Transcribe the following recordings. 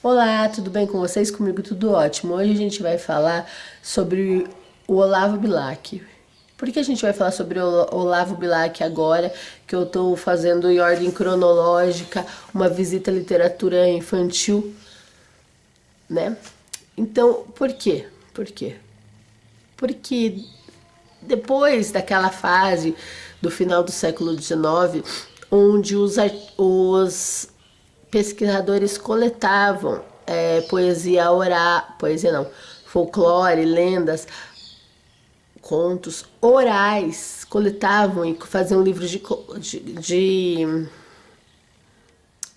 Olá, tudo bem com vocês? Comigo tudo ótimo. Hoje a gente vai falar sobre o Olavo Bilac. Por que a gente vai falar sobre o Olavo Bilac agora, que eu estou fazendo em ordem cronológica uma visita à literatura infantil, né? Então, por quê? Por quê? Porque depois daquela fase do final do século XIX, onde os pesquisadores coletavam poesia oral, poesia não, folclore, lendas, contos orais, coletavam e faziam livros de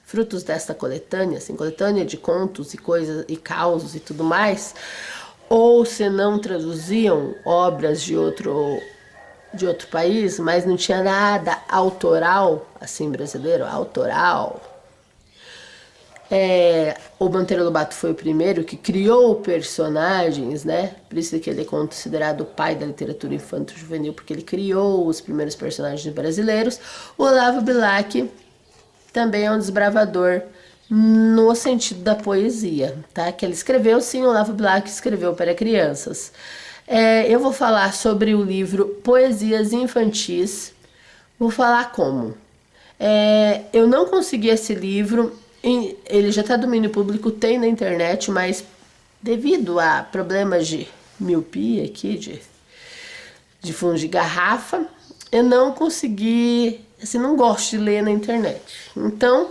frutos desta coletânea, assim, coletânea de contos e coisas e causos e tudo mais, ou se não traduziam obras de outro país, mas não tinha nada autoral, assim, brasileiro, autoral. O Monteiro Lobato foi o primeiro que criou personagens, né? Por isso que ele é considerado o pai da literatura infanto-juvenil, porque ele criou os primeiros personagens brasileiros. O Olavo Bilac também é um desbravador no sentido da poesia, tá? Que ele escreveu, sim, o Olavo Bilac escreveu para crianças. Eu vou falar sobre o livro Poesias Infantis. Vou falar como. Eu não consegui esse livro, ele já está domínio público, tem na internet, mas devido a problemas de miopia aqui, de fundo de garrafa, eu não consegui, assim, não gosto de ler na internet. Então, o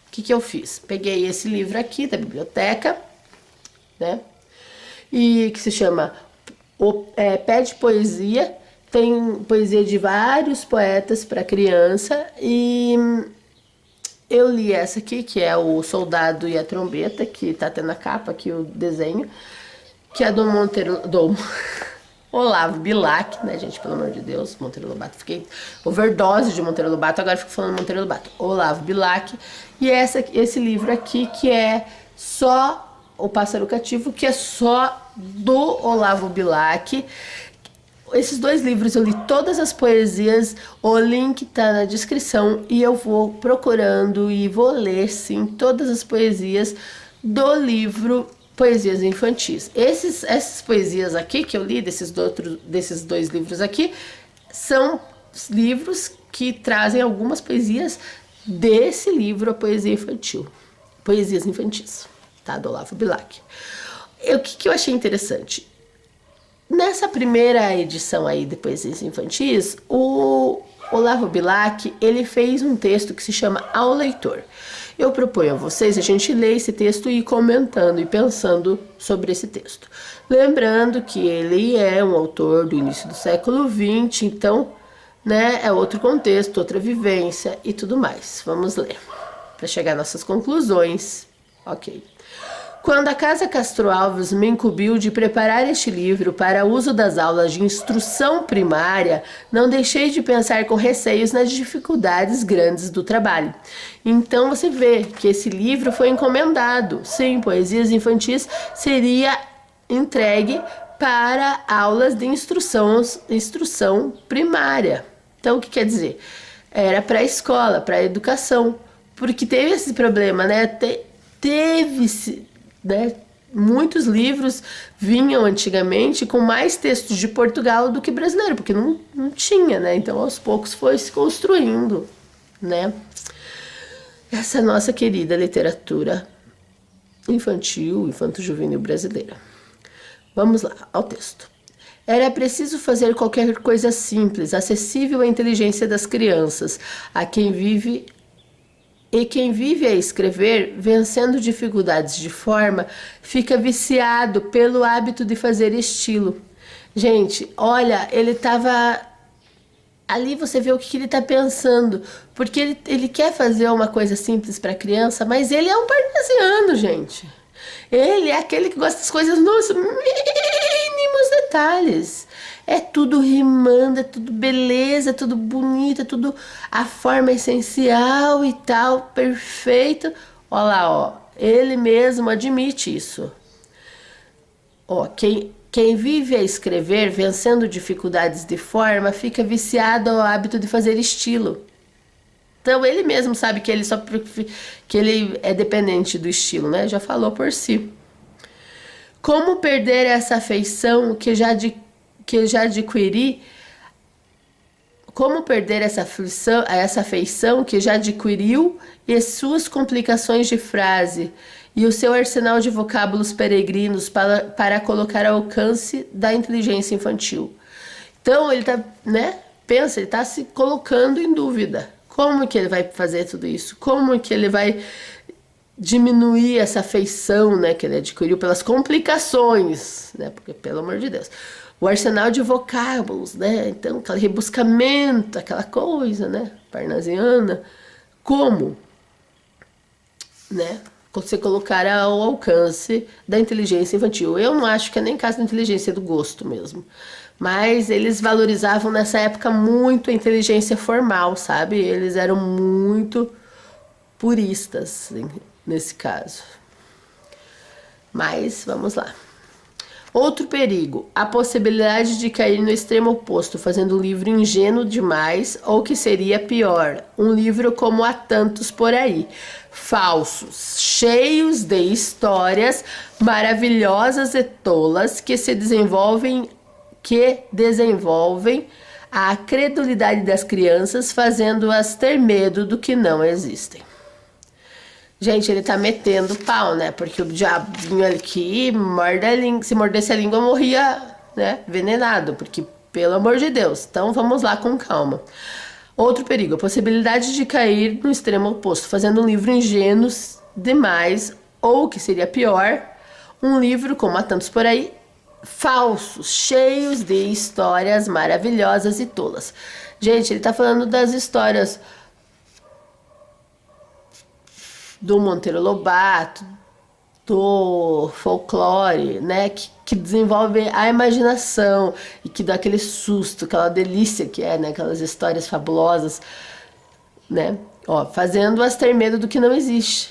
que eu fiz? Peguei esse livro aqui da biblioteca, né? E que se chama Pé de Poesia. Tem poesia de vários poetas para criança e eu li essa aqui, que é o Soldado e a Trombeta, que tá tendo na capa aqui o desenho, que é do Olavo Bilac, né, gente, pelo amor de Deus, Monteiro Lobato, fiquei overdose de Monteiro Lobato, agora fico falando Monteiro Lobato, Olavo Bilac, e esse livro aqui, que é só O Pássaro Cativo, que é só do Olavo Bilac. Esses dois livros eu li todas as poesias, o link tá na descrição e eu vou procurando e vou ler, sim, todas as poesias do livro Poesias Infantis. Essas poesias aqui que eu li, desses dois livros aqui, são livros que trazem algumas poesias desse livro, a Poesia Infantil. Poesias Infantis, tá? Do Olavo Bilac. O que eu achei interessante? Nessa primeira edição aí de Poesias Infantis, o Olavo Bilac, ele fez um texto que se chama Ao Leitor. Eu proponho a vocês a gente ler esse texto e ir comentando e pensando sobre esse texto. Lembrando que ele é um autor do início do século XX, então, né, é outro contexto, outra vivência e tudo mais. Vamos ler, para chegar às nossas conclusões. Ok. Quando a Casa Castro Alves me incumbiu de preparar este livro para uso das aulas de instrução primária, não deixei de pensar com receios nas dificuldades grandes do trabalho. Então você vê que esse livro foi encomendado. Sim, Poesias Infantis seria entregue para aulas de instrução primária. Então o que quer dizer? Era para a escola, para a educação. Porque teve esse problema, né? Teve-se... né? Muitos livros vinham antigamente com mais textos de Portugal do que brasileiro, porque não tinha, né? Então aos poucos foi se construindo, né? Essa nossa querida literatura infantil, infanto-juvenil brasileira. Vamos lá, ao texto. Era preciso fazer qualquer coisa simples, acessível à inteligência das crianças, a quem vive a escrever, vencendo dificuldades de forma, fica viciado pelo hábito de fazer estilo. Gente, olha, ele estava... Ali você vê o que ele está pensando, porque ele quer fazer uma coisa simples para a criança, mas ele é um parnasiano, gente. Ele é aquele que gosta das coisas nos mínimos detalhes. É tudo rimando, é tudo beleza, é tudo bonito, é tudo a forma essencial e tal, perfeito. Olha lá, ó, ele mesmo admite isso. Ó, quem vive a escrever, vencendo dificuldades de forma, fica viciado ao hábito de fazer estilo. Então ele mesmo sabe que ele que ele é dependente do estilo, né? Já falou por si. Como perder essa afeição que já adquiri? Como perder essa afeição que já adquiriu e suas complicações de frase e o seu arsenal de vocábulos peregrinos para colocar ao alcance da inteligência infantil? Então ele tá, né? Pensa, ele está se colocando em dúvida. Como que ele vai fazer tudo isso? Como que ele vai diminuir essa afeição, né, que ele adquiriu pelas complicações, né? Porque, pelo amor de Deus, o arsenal de vocábulos, né? Então, aquele rebuscamento, aquela coisa, né, parnasiana. Como, né, você colocar ao alcance da inteligência infantil? Eu não acho que é nem caso da inteligência, é do gosto mesmo. Mas eles valorizavam nessa época muito a inteligência formal, sabe? Eles eram muito puristas nesse caso. Mas vamos lá. Outro perigo, a possibilidade de cair no extremo oposto, fazendo um livro ingênuo demais, ou que seria pior, um livro como há tantos por aí, falsos, cheios de histórias maravilhosas e tolas que desenvolvem a credulidade das crianças, fazendo-as ter medo do que não existem. Gente, ele tá metendo pau, né? Porque o diabinho aqui se mordesse a língua, morria, né? Envenenado, porque, pelo amor de Deus. Então, vamos lá com calma. Outro perigo, a possibilidade de cair no extremo oposto, fazendo um livro ingênuo demais, ou, que seria pior, um livro, como há tantos por aí, falsos, cheios de histórias maravilhosas e tolas. Gente, ele tá falando das histórias do Monteiro Lobato, do folclore, né, que desenvolve a imaginação e que dá aquele susto, aquela delícia que é, né, aquelas histórias fabulosas, né, ó, fazendo-as ter medo do que não existe.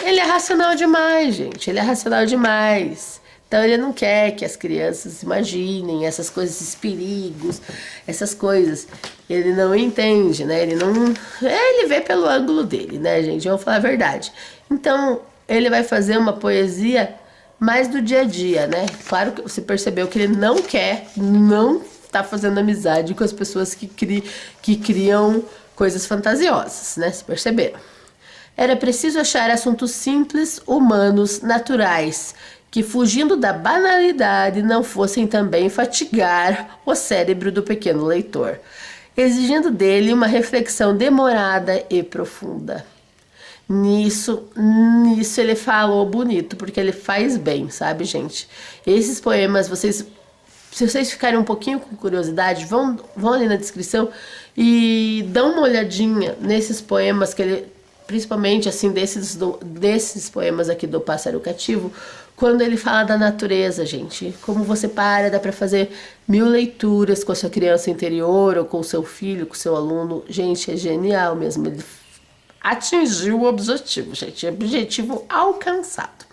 Ele é racional demais, gente, ele é racional demais. Então ele não quer que as crianças imaginem essas coisas, esses perigos, essas coisas. Ele não entende, né? Ele vê pelo ângulo dele, né, gente? Vamos falar a verdade. Então ele vai fazer uma poesia mais do dia a dia, né? Claro que você percebeu que ele não tá fazendo amizade com as pessoas que criam coisas fantasiosas, né? Você perceberam? Era preciso achar assuntos simples, humanos, naturais, que fugindo da banalidade não fossem também fatigar o cérebro do pequeno leitor, exigindo dele uma reflexão demorada e profunda. Nisso ele falou bonito, porque ele faz bem, sabe, gente? Esses poemas, se vocês ficarem um pouquinho com curiosidade, vão ali na descrição e dão uma olhadinha nesses poemas que ele, principalmente assim desses poemas aqui do Pássaro Cativo, quando ele fala da natureza, gente, como você dá para fazer 1000 leituras com a sua criança interior, ou com o seu filho, com o seu aluno. Gente, é genial mesmo. Ele atingiu o objetivo, gente. Objetivo alcançado.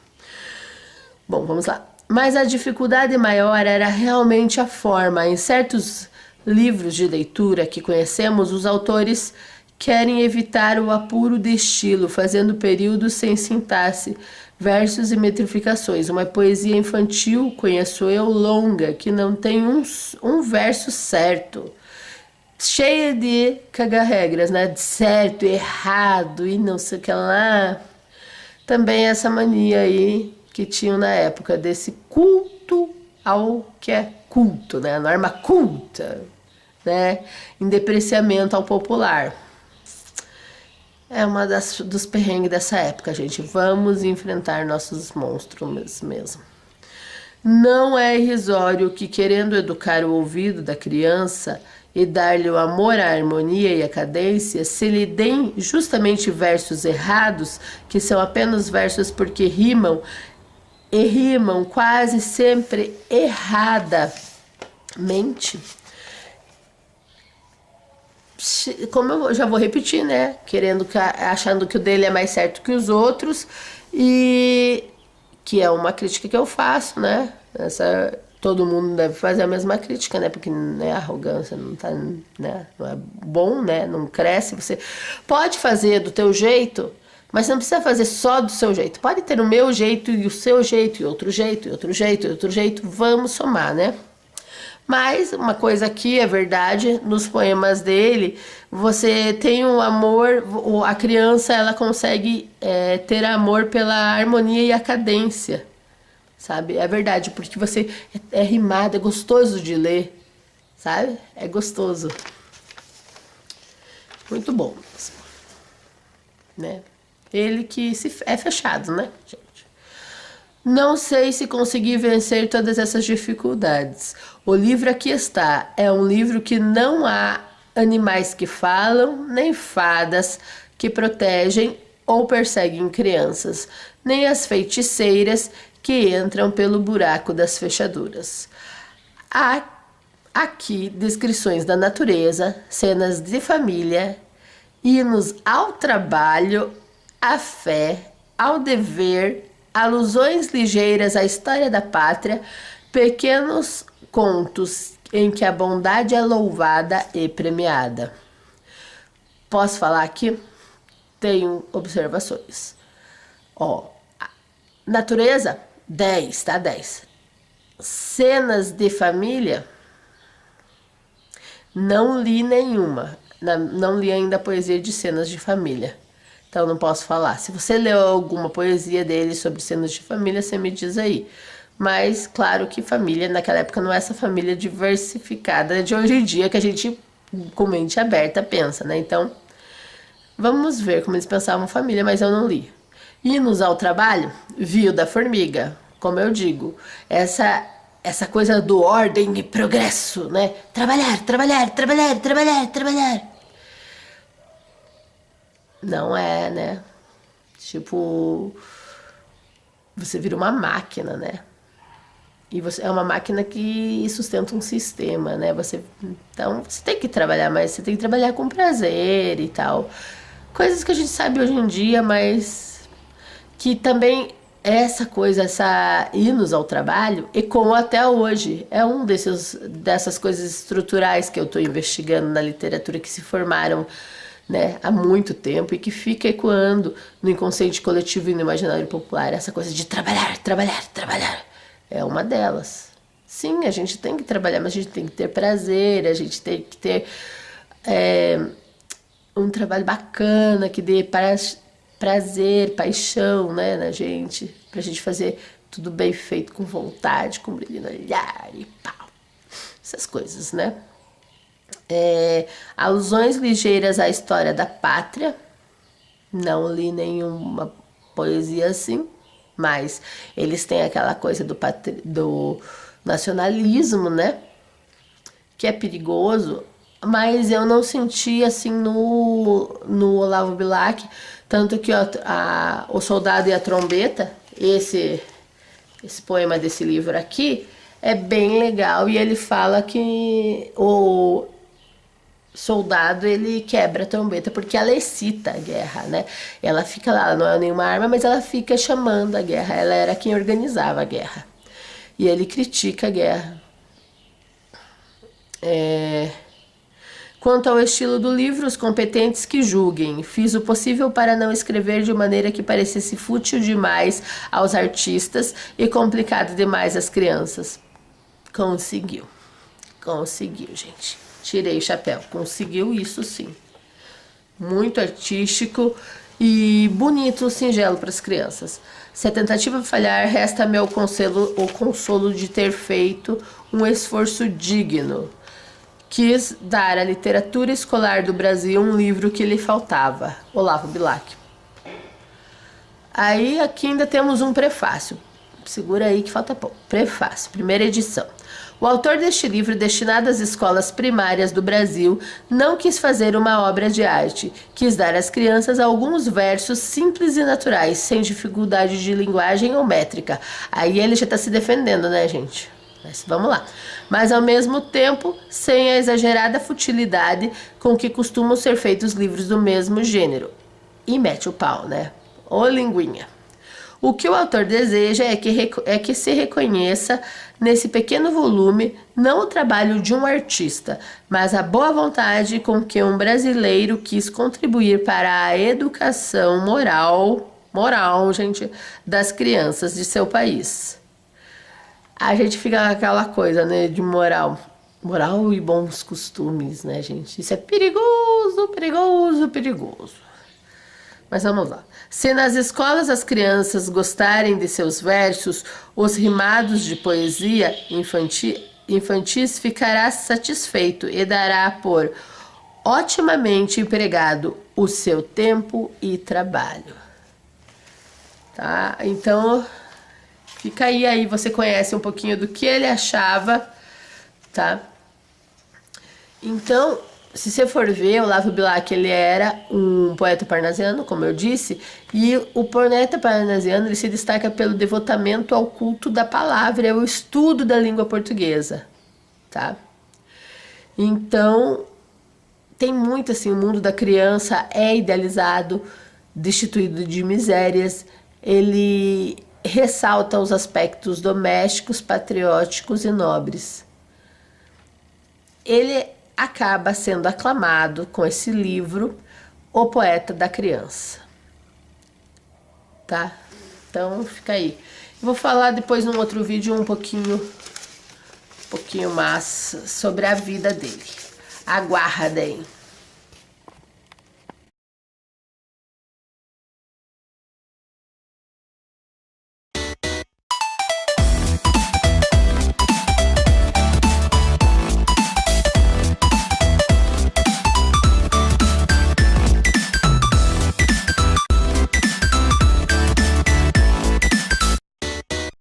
Bom, vamos lá. Mas a dificuldade maior era realmente a forma. Em certos livros de leitura que conhecemos, os autores querem evitar o apuro de estilo, fazendo períodos sem sintaxe, versos e metrificações. Uma poesia infantil, conheço eu, longa, que não tem um verso certo. Cheia de caga-regras, né? De certo, errado e não sei o que lá. Também essa mania aí que tinham na época desse culto ao que é culto, né? A norma culta, né? Em depreciamento ao popular. É uma dos perrengues dessa época, gente. Vamos enfrentar nossos monstros mesmo. Não é irrisório que, querendo educar o ouvido da criança e dar-lhe o amor à harmonia e à cadência, se lhe deem justamente versos errados, que são apenas versos porque rimam, e rimam quase sempre erradamente. Como eu já vou repetir, né? Achando que o dele é mais certo que os outros, e que é uma crítica que eu faço, né? todo mundo deve fazer a mesma crítica, né? Porque né, a arrogância não tá, né? Não é bom, né? Não cresce. Você pode fazer do teu jeito, mas não precisa fazer só do seu jeito. Pode ter o meu jeito e o seu jeito, e outro jeito, e outro jeito, e outro jeito. Vamos somar, né? Mas uma coisa aqui é verdade, nos poemas dele, você tem um amor, a criança ela consegue ter amor pela harmonia e a cadência, sabe? É verdade, porque você é rimado, é gostoso de ler, sabe? É gostoso. Muito bom, né? Ele que é fechado, né, gente? Não sei se consegui vencer todas essas dificuldades. O livro aqui está. É um livro que não há animais que falam, nem fadas que protegem ou perseguem crianças, nem as feiticeiras que entram pelo buraco das fechaduras. Há aqui descrições da natureza, cenas de família, hinos ao trabalho, à fé, ao dever, alusões ligeiras à história da pátria, pequenos contos em que a bondade é louvada e premiada. Posso falar aqui? Tenho observações. Ó, natureza, 10, tá? 10. Cenas de família, não li nenhuma. Não li ainda a poesia de cenas de família. Então não posso falar. Se você leu alguma poesia dele sobre cenas de família, você me diz aí. Mas claro que família, naquela época não é essa família diversificada de hoje em dia que a gente com mente aberta pensa, né? Então, vamos ver como eles pensavam família, mas eu não li. Hinos ao trabalho, Viu da Formiga, como eu digo, essa coisa do ordem e progresso, né? Trabalhar, trabalhar, trabalhar, trabalhar, trabalhar. Não é, né? Tipo, você vira uma máquina, né? E você é uma máquina que sustenta um sistema, né? Então, você tem que trabalhar, mas você tem que trabalhar com prazer e tal. Coisas que a gente sabe hoje em dia, mas que também essa coisa, essa hinos ao trabalho, ecoa até hoje. É dessas coisas estruturais que eu estou investigando na literatura que se formaram, né, há muito tempo e que fica ecoando no inconsciente coletivo e no imaginário popular. Essa coisa de trabalhar, trabalhar, trabalhar. É uma delas. Sim, a gente tem que trabalhar, mas a gente tem que ter prazer, a gente tem que ter um trabalho bacana, que dê prazer, paixão, né, na gente, pra gente fazer tudo bem feito, com vontade, com brilho no olhar e pau. Essas coisas, né? Alusões ligeiras à história da pátria. Não li nenhuma poesia assim, mas eles têm aquela coisa do nacionalismo, né? Que é perigoso, mas eu não senti assim no Olavo Bilac, tanto que O Soldado e a Trombeta, esse poema desse livro aqui, é bem legal e ele fala que o soldado ele quebra a trombeta porque ela excita a guerra, né? Ela fica lá, ela não é nenhuma arma, mas ela fica chamando a guerra, ela era quem organizava a guerra. E ele critica a guerra. Quanto ao estilo do livro, os competentes que julguem. Fiz o possível para não escrever de maneira que parecesse fútil demais aos artistas e complicado demais às crianças. Conseguiu, gente. Tirei o chapéu. Conseguiu isso, sim. Muito artístico e bonito, singelo para as crianças. Se a tentativa falhar, resta-me o consolo de ter feito um esforço digno. Quis dar à literatura escolar do Brasil um livro que lhe faltava. Olavo Bilac. Aí aqui ainda temos um prefácio. Segura aí que falta pouco. Prefácio, primeira edição. O autor deste livro, destinado às escolas primárias do Brasil, não quis fazer uma obra de arte. Quis dar às crianças alguns versos simples e naturais, sem dificuldade de linguagem ou métrica. Aí ele já está se defendendo, né, gente? Mas vamos lá. Mas, ao mesmo tempo, sem a exagerada futilidade com que costumam ser feitos livros do mesmo gênero. E mete o pau, né? Ô linguinha. O que o autor deseja é que se reconheça nesse pequeno volume não o trabalho de um artista, mas a boa vontade com que um brasileiro quis contribuir para a educação moral, gente, das crianças de seu país. A gente fica naquela coisa, né, de moral e bons costumes, né, gente? Isso é perigoso, perigoso, perigoso. Mas vamos lá. Se nas escolas as crianças gostarem de seus versos, os rimados de poesia infantis, ficará satisfeito e dará por otimamente empregado o seu tempo e trabalho. Tá? Então, fica aí você conhece um pouquinho do que ele achava, tá? Então, se você for ver, o Olavo Bilac, ele era um poeta parnasiano, como eu disse, e o poeta parnasiano, ele se destaca pelo devotamento ao culto da palavra, ao estudo da língua portuguesa, tá? Então, tem muito assim, o mundo da criança é idealizado, destituído de misérias, ele ressalta os aspectos domésticos, patrióticos e nobres. Ele acaba sendo aclamado com esse livro, O Poeta da Criança. Tá? Então, fica aí. Eu vou falar depois num outro vídeo um pouquinho mais sobre a vida dele. Aguardem!